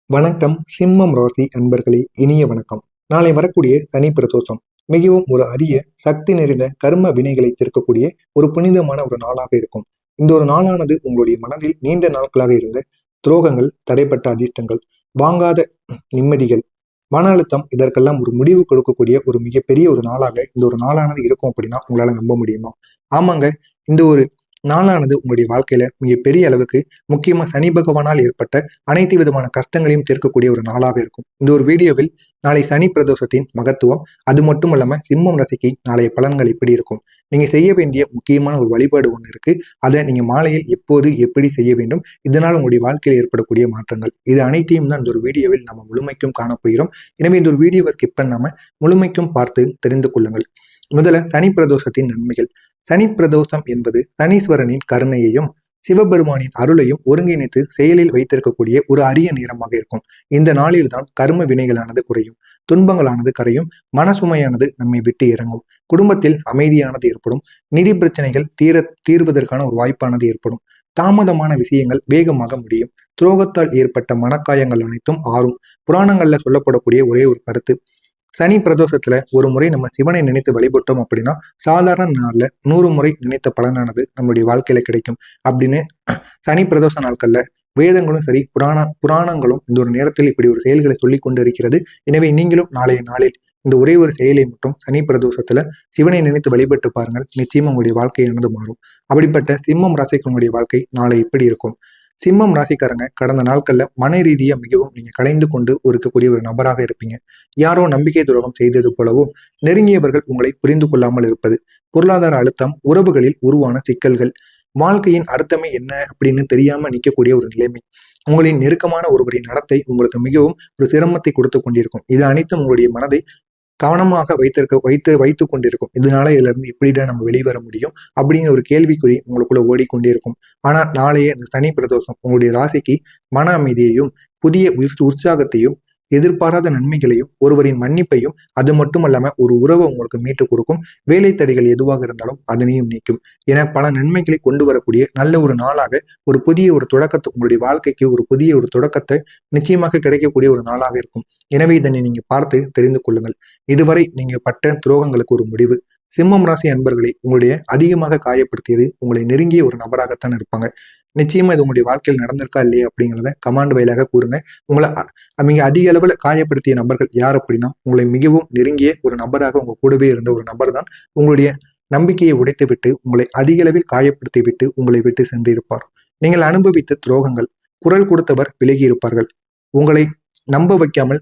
வணக்கம். சிம்மம் ராசி அன்பர்களே, இனிய வணக்கம். நாளை வரக்கூடிய சனி பிரதோஷம் மிகவும் ஒரு அரிய சக்தி நிறைந்த கர்ம வினைகளை தீர்க்கக்கூடிய ஒரு புனிதமான ஒரு நாளாக இருக்கும். இந்த ஒரு நாளானது உங்களுடைய மனதில் நீண்ட நாட்களாக இருந்த துரோகங்கள், தடைப்பட்ட அதிர்ஷ்டங்கள், வாங்காத நிம்மதிகள், மன அழுத்தம், இதற்கெல்லாம் ஒரு முடிவு கொடுக்கக்கூடிய ஒரு மிகப்பெரிய ஒரு நாளாக இந்த ஒரு நாளானது இருக்கும் அப்படின்னா உங்களால நம்ப முடியுமா? ஆமாங்க. இந்த ஒரு நாளானது உங்களுடைய வாழ்க்கையில மிகப்பெரிய அளவுக்கு முக்கியமா சனி பகவானால் ஏற்பட்ட அனைத்து விதமான கஷ்டங்களையும் தீர்க்கக்கூடிய ஒரு நாளாக இருக்கும். இந்த ஒரு வீடியோவில் நாளை சனி பிரதோஷத்தின் மகத்துவம், அது மட்டும் இல்லாம சிம்மம் ராசிக்கு நாளைய பலன்கள் எப்படி இருக்கும், நீங்க செய்ய வேண்டிய முக்கியமான ஒரு வழிபாடு ஒன்று இருக்கு. அதை நீங்க மாலையில் எப்போது எப்படி செய்ய வேண்டும், இதனால் உங்களுடைய வாழ்க்கையில் ஏற்படக்கூடிய மாற்றங்கள், இது அனைத்தையும் தான் இந்த ஒரு வீடியோவில் நம்ம முழுமைக்கும் காணப்போகிறோம். எனவே இந்த ஒரு வீடியோவை ஸ்கிப் பண்ணாம முழுமைக்கும் பார்த்து தெரிந்து கொள்ளுங்கள். முதல்ல சனி பிரதோஷத்தின் நன்மைகள். சனி பிரதோஷம் என்பது சனீஸ்வரனின் கருணையையும் சிவபெருமானின் அருளையும் ஒருங்கிணைத்து செயலில் வைத்திருக்கக்கூடிய ஒரு அரிய நேரமாக இருக்கும். இந்த நாளில்தான் கர்ம வினைகளானது குறையும், துன்பங்களானது கரையும், மனசுமையானது நம்மை விட்டு இறங்கும், குடும்பத்தில் அமைதியானது ஏற்படும், நிதி பிரச்சனைகள் தீர்வதற்கான ஒரு வாய்ப்பானது ஏற்படும், தாமதமான விஷயங்கள் வேகமாக முடியும், துரோகத்தால் ஏற்பட்ட மனக்காயங்கள் அனைத்தும் ஆறும். புராணங்கள்ல சொல்லப்படக்கூடிய ஒரே ஒரு கருத்து, சனி பிரதோஷத்துல ஒரு முறை நம்ம சிவனை நினைத்து வழிபட்டோம் அப்படின்னா சாதாரண நாள்ல 100 முறை நினைத்த பலனானது நம்மளுடைய வாழ்க்கையில கிடைக்கும் அப்படின்னு சனி பிரதோஷ நாட்கள்ல வேதங்களும் சரி, புராணங்களும் இந்த ஒரு நேரத்தில் இப்படி ஒரு செயல்களை சொல்லி கொண்டு இருக்கிறது. எனவே நீங்களும் நாளைய நாளில் இந்த ஒரே ஒரு செயலை மட்டும் சனி பிரதோஷத்துல சிவனை நினைத்து வழிபட்டு பாருங்கள். நிச்சயமா உங்களுடைய வாழ்க்கையானது மாறும். அப்படிப்பட்ட சிம்மம் ராசிக்கு உங்களுடைய வாழ்க்கை நாளை எப்படி இருக்கும்? சிம்மம் ராசிக்காரங்க கடந்த நாட்கள்ல மன ரீதியா மிகவும் நீங்க கலைந்து கொண்டு இருக்கக்கூடிய ஒரு நபராக இருப்பீங்க. யாரோ நம்பிக்கை துரோகம் செய்தது போலவும், நெருங்கியவர்கள் உங்களை புரிந்து கொள்ளாமல் இருப்பது, பொருளாதார அழுத்தம், உறவுகளில் உருவான சிக்கல்கள், வாழ்க்கையின் அர்த்தமே என்ன அப்படின்னு தெரியாம நிற்கக்கூடிய ஒரு நிலைமை, உங்களின் நெருக்கமான ஒருவரின் நடத்தை உங்களுக்கு மிகவும் ஒரு சிரமத்தை கொடுத்து கொண்டிருக்கும். இது அனைத்தும் உங்களுடைய மனதை கவனமாக வைத்துக் கொண்டிருக்கும். இதனால இதுல இருந்து எப்படிடா நம்ம வெளிவர முடியும் அப்படிங்கிற ஒரு கேள்விக்குறி உங்களுக்குள்ள ஓடிக்கொண்டே இருக்கும். ஆனா நாளைய இந்த சனி பிரதோஷம் உங்களுடைய ராசிக்கு மன அமைதியையும், புதிய உற்சாகத்தையும், எதிர்பாராத நன்மைகளையும், ஒருவரின் மன்னிப்பையும், அது மட்டும் இல்லாம ஒரு உறவை உங்களுக்கு மீட்டு கொடுக்கும். வேலை தடைகள் எதுவாக இருந்தாலும் அதனையும் நீக்கும் என பல நன்மைகளை கொண்டு வரக்கூடிய நல்ல ஒரு நாளாக, ஒரு புதிய ஒரு தொடக்கத்தை, உங்களுடைய வாழ்க்கைக்கு ஒரு புதிய ஒரு தொடக்கத்தை நிச்சயமாக கிடைக்கக்கூடிய ஒரு நாளாக இருக்கும். எனவே இதனை நீங்க பார்த்து தெரிந்து கொள்ளுங்கள். இதுவரை நீங்க பட்ட துரோகங்களுக்கு ஒரு முடிவு. சிம்மம் ராசி அன்பர்களை உங்களுடைய அதிகமாக காயப்படுத்தியது உங்களை நெருங்கிய ஒரு நபராகத்தான் இருப்பாங்க. நிச்சயமா இது உங்களுடைய வாழ்க்கையில் நடந்திருக்கா இல்லையா அப்படிங்கிறத கமாண்ட் வாயிலாக கூறுங்க. உங்களை மிக அதிக அளவில் காயப்படுத்திய நபர்கள் யார் அப்படின்னா, உங்களை மிகவும் நெருங்கிய ஒரு நபராக உங்க கூடவே இருந்த ஒரு நபர் தான் உங்களுடைய நம்பிக்கையை உடைத்து விட்டு, உங்களை அதிக அளவில் காயப்படுத்தி விட்டு உங்களை விட்டு சென்றிருப்பார். நீங்கள் அனுபவித்த துரோகங்கள், குரல் கொடுத்தவர் விலகி இருப்பார்கள். உங்களை நம்ப வைக்காமல்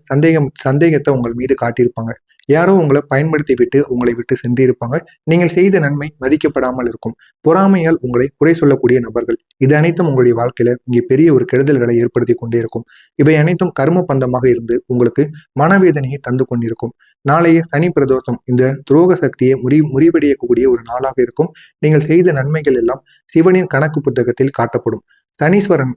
சந்தேகத்தை உங்கள் மீது காட்டியிருப்பாங்க. யாரோ உங்களை பயன்படுத்தி விட்டு உங்களை விட்டு சென்றிருப்பாங்க. நீங்கள் செய்த நன்மை மதிக்கப்படாமல் இருக்கும். பொறாமையால் உங்களை குறை சொல்லக்கூடிய நபர்கள், இது அனைத்தும் உங்களுடைய வாழ்க்கையில இங்கே பெரிய ஒரு கெடுதல்களை ஏற்படுத்தி கொண்டே இருக்கும். இவை அனைத்தும் கர்ம பந்தமாக இருந்து உங்களுக்கு மனவேதனையை தந்து கொண்டிருக்கும். நாளைய சனி பிரதோஷம் இந்த துரோக சக்தியை முறிவடையக்கூடிய ஒரு நாளாக இருக்கும். நீங்கள் செய்த நன்மைகள் எல்லாம் சிவனின் கணக்கு புத்தகத்தில் காட்டப்படும். சனீஸ்வரன்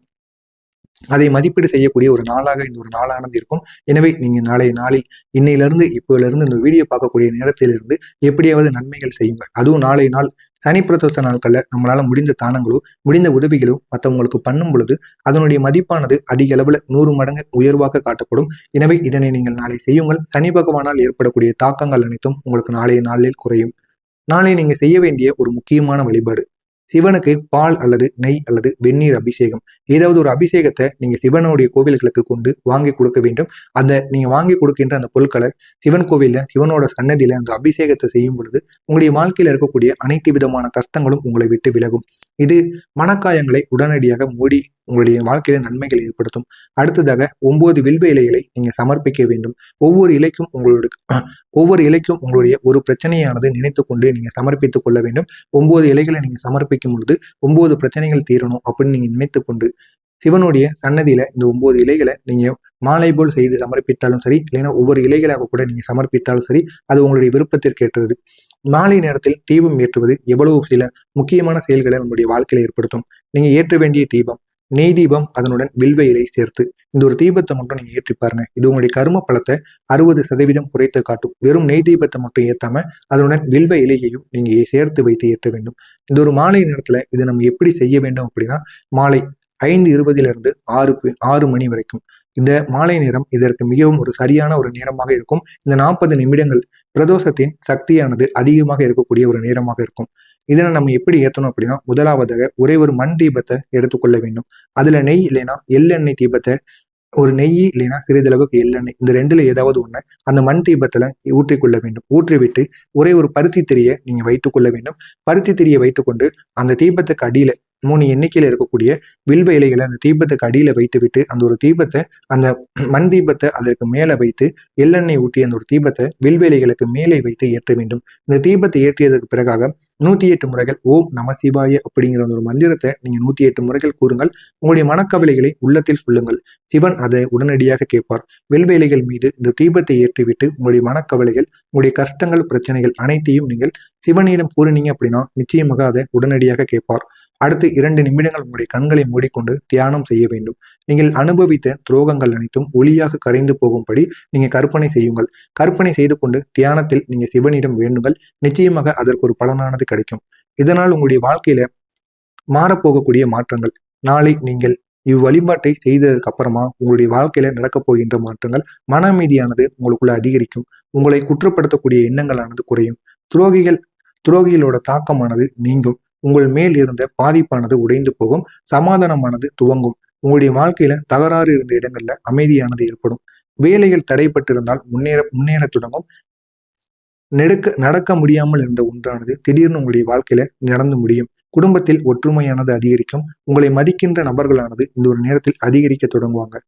அதை மதிப்பீடு செய்யக்கூடிய ஒரு நாளாக இந்த ஒரு நாளானது இருக்கும். எனவே நீங்க நாளைய நாளில் இன்னையிலிருந்து இப்போதிலிருந்து இந்த வீடியோ பார்க்கக்கூடிய நேரத்திலிருந்து எப்படியாவது நன்மைகள் செய்யுங்கள். அதுவும் நாளைய நாள் சனி பிரதோஷ நாட்கள்ல நம்மளால முடிந்த தானங்களோ, முடிந்த உதவிகளோ மற்றவங்களுக்கு பண்ணும் பொழுது அதனுடைய மதிப்பானது அதிக அளவுல 100 மடங்கு உயர்வாக காட்டப்படும். எனவே இதனை நீங்கள் நாளை செய்யுங்கள். சனி பகவானால் ஏற்படக்கூடிய தாக்கங்கள் அனைத்தும் உங்களுக்கு நாளைய நாளில் குறையும். நாளை நீங்க செய்ய வேண்டிய ஒரு முக்கியமான வழிபாடு, சிவனுக்கு பால் அல்லது நெய் அல்லது வெந்நீர் அபிஷேகம், ஏதாவது ஒரு அபிஷேகத்தை நீங்க சிவனுடைய கோவில்களுக்கு கொண்டு வாங்கி கொடுக்க வேண்டும். அந்த நீங்க வாங்கி கொடுக்கின்ற அந்த பொருட்களை சிவன் கோவில்ல, சிவனோட சன்னதியில அந்த அபிஷேகத்தை செய்யும் பொழுது உங்களுடைய வாழ்க்கையில இருக்கக்கூடிய அனைத்து விதமான கஷ்டங்களும் உங்களை விட்டு விலகும். இது மனக்காயங்களை உடனடியாக மூடி உங்களுடைய வாழ்க்கையில நன்மைகளை ஏற்படுத்தும். அடுத்ததாக 9 வில்வ இலைகளை நீங்க சமர்ப்பிக்க வேண்டும். ஒவ்வொரு இலைக்கும் உங்களுடைய ஒரு பிரச்சனையானது நினைத்து கொண்டு நீங்க சமர்ப்பித்துக் கொள்ள வேண்டும். 9 இலைகளை நீங்க சமர்ப்பிக்கும் பொழுது 9 பிரச்சனைகள் தீரணும் அப்படின்னு நீங்க நினைத்து கொண்டு சிவனுடைய சன்னதியில இந்த 9 இலைகளை நீங்க மாலை போல் செய்து சமர்ப்பித்தாலும் சரி, இல்லைன்னா ஒவ்வொரு இலைகளாக கூட நீங்க சமர்ப்பித்தாலும் சரி, அது உங்களுடைய விருப்பத்திற்கு ஏற்றது. மாலை நேரத்தில் தீபம் ஏற்றுவது எவ்வளவு சில முக்கியமான செயல்களை நம்முடைய வாழ்க்கையில ஏற்படுத்தும். நீங்க ஏற்ற வேண்டிய தீபம் நெய் தீபம், அதனுடன் வில்வ இலை சேர்த்து இந்த ஒரு தீபத்தை மட்டும் நீங்க ஏற்றி பாருங்க. இது உங்களுடைய கர்ம பலத்தை 60% குறைத்து காட்டும். வெறும் நெய் தீபத்தை மட்டும் ஏத்தாம அதனுடன் வில்வ இலையையும் நீங்க சேர்த்து வைத்து ஏற்ற வேண்டும். இந்த ஒரு மாலை நேரத்துல இதை நம்ம எப்படி செய்ய வேண்டும் அப்படின்னா, மாலை 5:20 6 மணி வரைக்கும் இந்த மாலை நேரம் இதற்கு மிகவும் ஒரு சரியான ஒரு நேரமாக இருக்கும். இந்த 40 நிமிடங்கள் பிரதோஷத்தின் சக்தியானது அதிகமாக இருக்கக்கூடிய ஒரு நேரமாக இருக்கும். இதனை நம்ம எப்படி ஏற்றணும் அப்படின்னா, முதலாவதாக ஒரே ஒரு மண் தீபத்தை எடுத்துக்கொள்ள வேண்டும். அதுல நெய் இல்லைன்னா எள்ளெண்ணெய் தீபத்தை, ஒரு நெய் இல்லைன்னா சிறிதளவுக்கு எள்ளெண்ணெய், இந்த ரெண்டுல ஏதாவது ஒண்ணு அந்த மண் தீபத்துல ஊற்றிக்கொள்ள வேண்டும். ஊற்றிவிட்டு ஒரே ஒரு பருத்தி திரியை நீங்க வைத்துக் கொள்ள வேண்டும். பருத்தி திரியை வைத்துக்கொண்டு அந்த தீபத்துக்கு அடியில 3 எண்ணிக்கையில இருக்கக்கூடிய வில்வ இலைகளை அந்த தீபத்துக்கு அடியில வைத்து விட்டு அந்த ஒரு தீபத்தை, அந்த மண் தீபத்தை அதற்கு மேல வைத்து எள்ளெண்ணெய் ஊற்றி அந்த ஒரு தீபத்தை வில்வ இலைகளுக்கு மேலே வைத்து ஏற்ற வேண்டும். இந்த தீபத்தை ஏற்றியதற்கு பிறகாக 108 முறைகள் ஓம் நம சிவாய அப்படிங்கிற ஒரு மந்திரத்தை நீங்க 108 முறைகள் கூறுங்கள். உங்களுடைய மனக்கவலைகளை உள்ளத்தில் சொல்லுங்கள். சிவன் அதை உடனடியாக கேட்பார். வில்வ இலைகள் மீது இந்த தீபத்தை ஏற்றிவிட்டு உங்களுடைய மனக்கவலைகள், உங்களுடைய கஷ்டங்கள், பிரச்சனைகள் அனைத்தையும் நீங்கள் சிவனிடம் கூறினீங்க அப்படின்னா நிச்சயமாக அதை உடனடியாக கேட்பார். அடுத்து 2 நிமிடங்கள் உங்களுடைய கண்களை மூடிக்கொண்டு தியானம் செய்ய வேண்டும். நீங்கள் அனுபவித்த துரோகங்கள் அனைத்தும் ஒளியாக கரைந்து போகும்படி நீங்க கற்பனை செய்யுங்கள். கற்பனை செய்து கொண்டு தியானத்தில் நீங்க சிவனிடம் வேண்டுங்கள். நிச்சயமாக அதற்கு ஒரு பலனானது கிடைக்கும். இதனால் உங்களுடைய வாழ்க்கையில மாறப்போகக்கூடிய மாற்றங்கள், நாளை நீங்கள் இவ்வழிபாட்டை செய்ததற்கு அப்புறமா உங்களுடைய வாழ்க்கையில நடக்கப் போகின்ற மாற்றங்கள், மன அமைதியானது உங்களுக்குள்ள அதிகரிக்கும். உங்களை குற்றப்படுத்தக்கூடிய எண்ணங்களானது குறையும். துரோகிகளோட தாக்கமானது நீங்கும். உங்கள் மேல் இருந்த பாதிப்பானது உடைந்து போகும். சமாதானமானது துவங்கும். உங்களுடைய வாழ்க்கையில தகராறு இருந்த இடங்கள்ல அமைதியானது ஏற்படும். வேலைகள் தடைப்பட்டிருந்தால் முன்னேற தொடங்கும். நடக்க முடியாமல் இருந்த ஒன்றானது திடீர்னு உங்களுடைய வாழ்க்கையில நடந்து முடியும். குடும்பத்தில் ஒற்றுமையானது அதிகரிக்கும். உங்களை மதிக்கின்ற நபர்களானது இந்த ஒரு நேரத்தில் அதிகரிக்க தொடங்குவாங்க.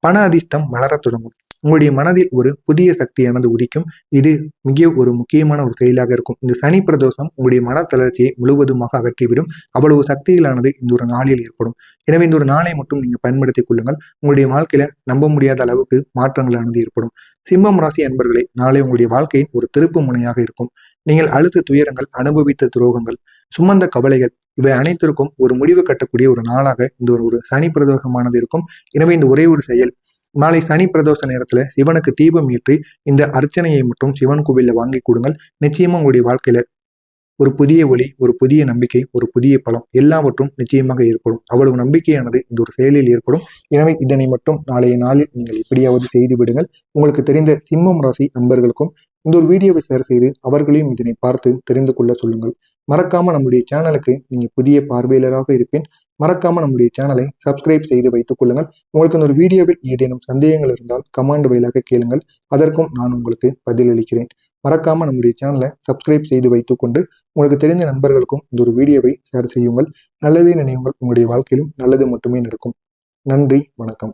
பண அதிர்ஷ்டம் மலரத் தொடங்கும். உங்களுடைய மனதில் ஒரு புதிய சக்தியானது உதிக்கும். இது மிக ஒரு முக்கியமான ஒரு செயலாக இருக்கும். இந்த சனி பிரதோஷம் உங்களுடைய மன தளர்ச்சியை முழுவதுமாக அகற்றிவிடும். அவ்வளவு சக்திகளானது இந்த ஒரு நாளில் ஏற்படும். எனவே இந்த ஒரு நாளை மட்டும் நீங்க பயன்படுத்திக் கொள்ளுங்கள். உங்களுடைய வாழ்க்கையில நம்ப முடியாத அளவுக்கு மாற்றங்களானது ஏற்படும். சிம்மம் ராசி அன்பர்களே, நாளை உங்களுடைய வாழ்க்கையின் ஒரு திருப்பு முனையாக இருக்கும். நீங்கள் அழுத்த துயரங்கள், அனுபவித்த துரோகங்கள், சுமந்த கவலைகள், இவை அனைத்திற்கும் ஒரு முடிவு கட்டக்கூடிய ஒரு நாளாக இந்த ஒரு சனி பிரதோஷமானது இருக்கும். எனவே இந்த ஒரே ஒரு செயல், நாளை சனி பிரதோஷ நேரத்துல சிவனுக்கு தீபம் ஏற்றி இந்த அர்ச்சனையை மட்டும் சிவன் கோவில்ல வாங்கி கொடுங்கள். நிச்சயமா உங்களுடைய வாழ்க்கையில ஒரு புதிய ஒளி, ஒரு புதிய நம்பிக்கை, ஒரு புதிய பலம் எல்லாவற்றும் நிச்சயமாக ஏற்படும். அவ்வளவு நம்பிக்கையானது இந்த ஒரு செயலில் ஏற்படும். எனவே இதனை மட்டும் நாளைய நாளில் நீங்கள் எப்படியாவது செய்து விடுங்கள். உங்களுக்கு தெரிந்த சிம்மம் ராசி அன்பர்களுக்கும் இந்த ஒரு வீடியோவை ஷேர் செய்து அவர்களையும் இதனை பார்த்து தெரிந்து கொள்ள சொல்லுங்கள். மறக்காம நம்முடைய சேனலுக்கு நீங்க புதிய பார்வையாளராக இருப்பேன். மறக்காம நம்முடைய சேனலை சப்ஸ்கிரைப் செய்து வைத்துக் கொள்ளுங்கள். உங்களுக்கு இந்த ஒரு வீடியோவில் ஏதேனும் சந்தேகங்கள் இருந்தால் கமெண்ட் வாயிலாக கேளுங்கள். அதற்கும் நான் உங்களுக்கு பதிலளிக்கிறேன். மறக்காம நம்முடைய சேனலை சப்ஸ்கிரைப் செய்து வைத்துக் கொண்டு உங்களுக்கு தெரிந்த நண்பர்களுக்கும் இந்த ஒரு வீடியோவை ஷேர் செய்யுங்கள். நல்லதே நினைவுங்கள். உங்களுடைய வாழ்க்கையிலும் நல்லது மட்டுமே நடக்கும். நன்றி, வணக்கம்.